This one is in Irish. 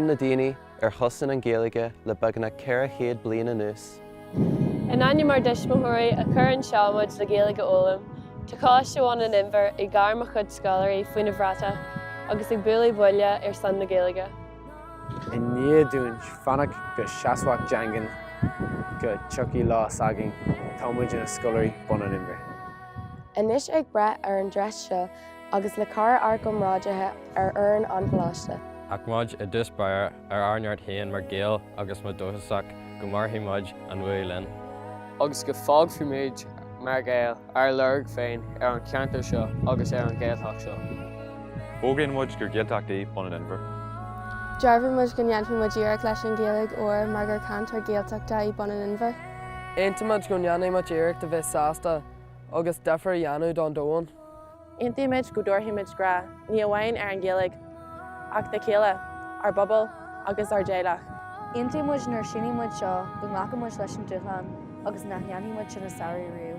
na daoine ar chosan an Gaeilge le beagna 400 bliain anuas. In aine mar deismothirí a chur an seamuid le Gaeilge ólam, Tácáisteamháin an Imber I gcáir mo chud scolaí faoin na bhreata agus ag bualadh buile ar san na Gaeilge. In níadún fannach go seaasmhacht deangan go tucaí lá saging támuid in a scolaí bun an Imber. Inis ag breith ar an dreis seo agus le carr arcam ráidethe ar oireann an bhláiste. Ach muid I dtús bair ar airneart haon mar géal agus mo dóthasach go marthaí muid an bhuailinn. Agus go fág fiú méid mar gael ar lerg féin ar an ceantar seo agus ar an gaeltach seo. Bógainn muid gur géalteachtaí bun an Imber. Dearbhar muid go ndeanfaí muid díreach leis an Gaeilge ó mar gur cantar géalteachta I bun an Imber. Aontaimid go ndeanaí muid díreach de bheith sásta agus deafar dheanú don dóin. Aontaimid go dúirthaimid gra, ní amhain ar an Gaeilge, ach de chéile, ar bobbal agus ar déileach. Aontaimid nar sinnímuid seo go macamuid leis an dúchan agus nach dheanaímuid sin na saoirí riú.